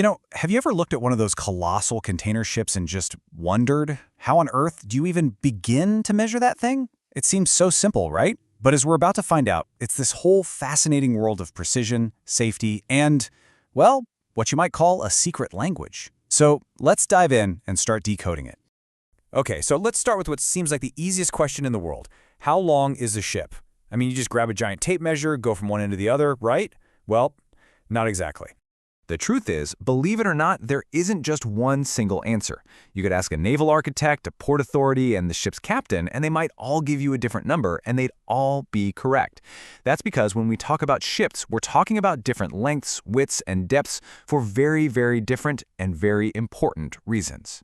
Have you ever looked at one of those colossal container ships and just wondered, how on earth do you even begin to measure that thing? It seems so simple, right? But as we're about to find out, it's this whole fascinating world of precision, safety, and, well, what you might call a secret language. So let's dive in and start decoding it. Okay, so let's start with what seems like the easiest question in the world. How long is a ship? I mean, you just grab a giant tape measure, go from one end to the other, right? Well, not exactly. The truth is, believe it or not, there isn't just one single answer. You could ask a naval architect, a port authority, and the ship's captain, and they might all give you a different number, and they'd all be correct. That's because when we talk about ships, we're talking about different lengths, widths, and depths for very, very different and very important reasons.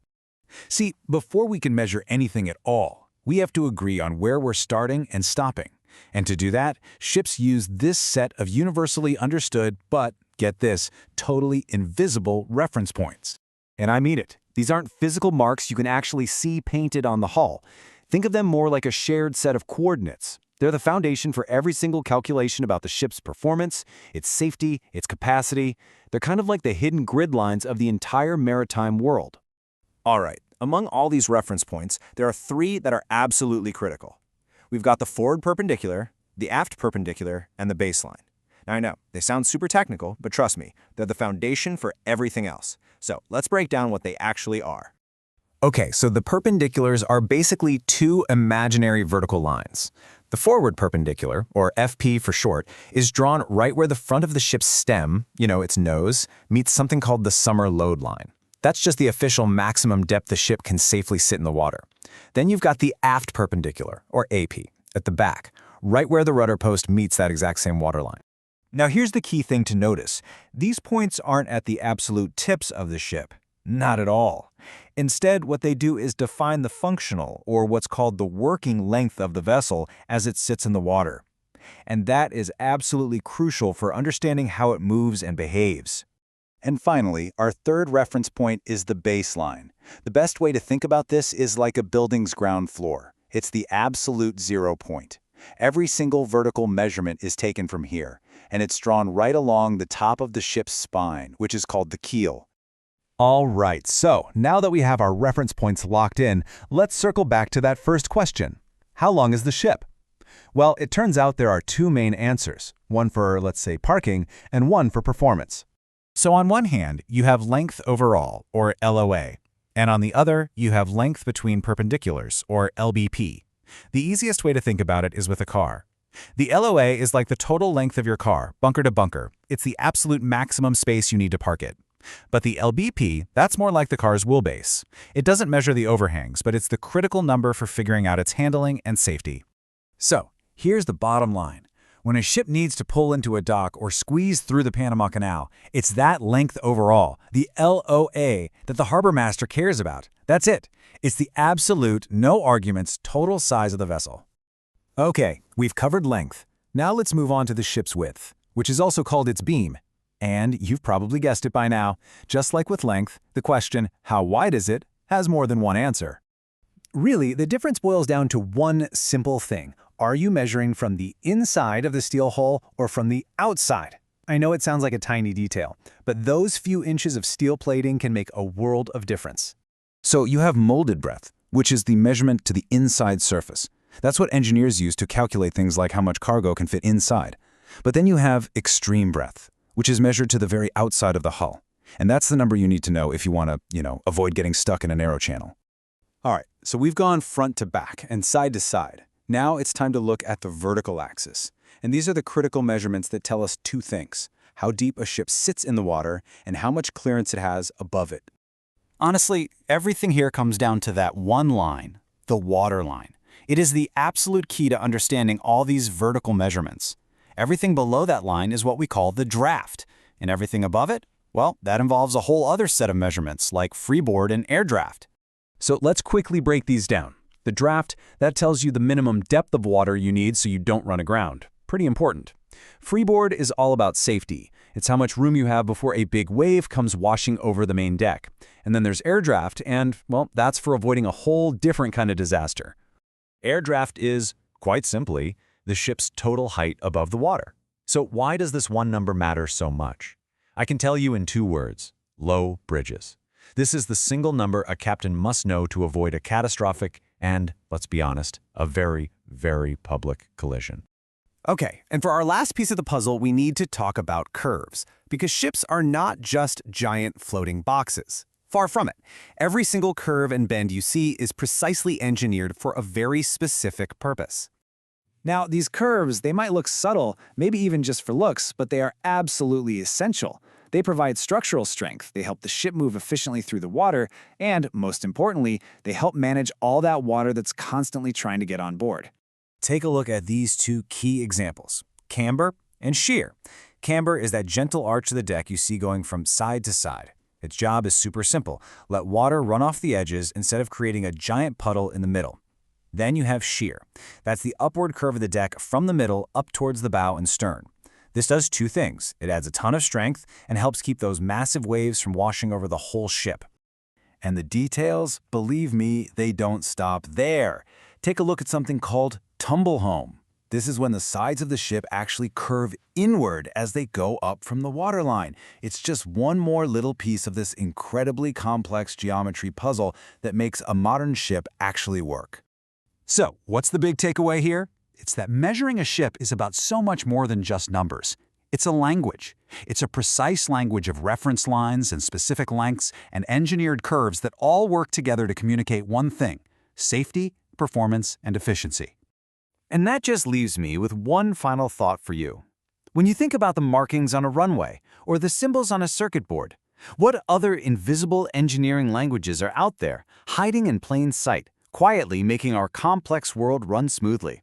See, before we can measure anything at all, we have to agree on where we're starting and stopping. And to do that, ships use this set of universally understood, but get this, totally invisible reference points. And I mean it. These aren't physical marks you can actually see painted on the hull. Think of them more like a shared set of coordinates. They're the foundation for every single calculation about the ship's performance, its safety, its capacity. They're kind of like the hidden grid lines of the entire maritime world. All right, among all these reference points, there are three that are absolutely critical. We've got the forward perpendicular, the aft perpendicular, and the baseline. Now I know, they sound super technical, but trust me, they're the foundation for everything else. So let's break down what they actually are. Okay, so the perpendiculars are basically two imaginary vertical lines. The forward perpendicular, or FP for short, is drawn right where the front of the ship's stem, its nose, meets something called the summer load line. That's just the official maximum depth the ship can safely sit in the water. Then you've got the aft perpendicular, or AP, at the back, right where the rudder post meets that exact same waterline. Now here's the key thing to notice. These points aren't at the absolute tips of the ship. Not at all. Instead, what they do is define the functional, or what's called the working length of the vessel as it sits in the water. And that is absolutely crucial for understanding how it moves and behaves. And finally, our third reference point is the baseline. The best way to think about this is like a building's ground floor. It's the absolute 0 point. Every single vertical measurement is taken from here, and it's drawn right along the top of the ship's spine, which is called the keel. All right, so now that we have our reference points locked in, let's circle back to that first question. How long is the ship? Well, it turns out there are two main answers, one for, let's say, parking, and one for performance. So on one hand, you have length overall, or LOA, and on the other, you have length between perpendiculars, or LBP. The easiest way to think about it is with a car. The LOA is like the total length of your car, bunker to bunker. It's the absolute maximum space you need to park it. But the LBP, that's more like the car's wheelbase. It doesn't measure the overhangs, but it's the critical number for figuring out its handling and safety. So, here's the bottom line. When a ship needs to pull into a dock or squeeze through the Panama Canal, it's that length overall, the LOA, that the harbor master cares about. That's it. It's the absolute, no arguments, total size of the vessel. Okay, we've covered length. Now let's move on to the ship's width, which is also called its beam. And you've probably guessed it by now. Just like with length, the question, how wide is it, has more than one answer. Really, the difference boils down to one simple thing. Are you measuring from the inside of the steel hull or from the outside? I know it sounds like a tiny detail, but those few inches of steel plating can make a world of difference. So you have molded breadth, which is the measurement to the inside surface. That's what engineers use to calculate things like how much cargo can fit inside. But then you have extreme breadth, which is measured to the very outside of the hull. And that's the number you need to know if you want to, avoid getting stuck in a narrow channel. All right, so we've gone front to back and side to side. Now it's time to look at the vertical axis. And these are the critical measurements that tell us two things: how deep a ship sits in the water and how much clearance it has above it. Honestly, everything here comes down to that one line, the water line. It is the absolute key to understanding all these vertical measurements. Everything below that line is what we call the draft, and everything above it, well, that involves a whole other set of measurements like freeboard and air draft. So let's quickly break these down. The draft, that tells you the minimum depth of water you need so you don't run aground. Pretty important. Freeboard is all about safety. It's how much room you have before a big wave comes washing over the main deck. And then there's air draft, and, well, that's for avoiding a whole different kind of disaster. Air draft is, quite simply, the ship's total height above the water. So why does this one number matter so much? I can tell you in 2 words: low bridges. This is the single number a captain must know to avoid a catastrophic and, let's be honest, a very, very public collision. Okay, and for our last piece of the puzzle, we need to talk about curves, because ships are not just giant floating boxes. Far from it. Every single curve and bend you see is precisely engineered for a very specific purpose. Now, these curves, they might look subtle, maybe even just for looks, but they are absolutely essential. They provide structural strength, they help the ship move efficiently through the water, and, most importantly, they help manage all that water that's constantly trying to get on board. Take a look at these two key examples, camber and shear. Camber is that gentle arch of the deck you see going from side to side. Its job is super simple. Let water run off the edges instead of creating a giant puddle in the middle. Then you have shear. That's the upward curve of the deck from the middle up towards the bow and stern. This does two things. It adds a ton of strength and helps keep those massive waves from washing over the whole ship. And the details, believe me, they don't stop there. Take a look at something called tumble home. This is when the sides of the ship actually curve inward as they go up from the waterline. It's just one more little piece of this incredibly complex geometry puzzle that makes a modern ship actually work. So, what's the big takeaway here? It's that measuring a ship is about so much more than just numbers. It's a language. It's a precise language of reference lines and specific lengths and engineered curves that all work together to communicate one thing: safety, performance, and efficiency. And that just leaves me with one final thought for you. When you think about the markings on a runway or the symbols on a circuit board, what other invisible engineering languages are out there, hiding in plain sight, quietly making our complex world run smoothly?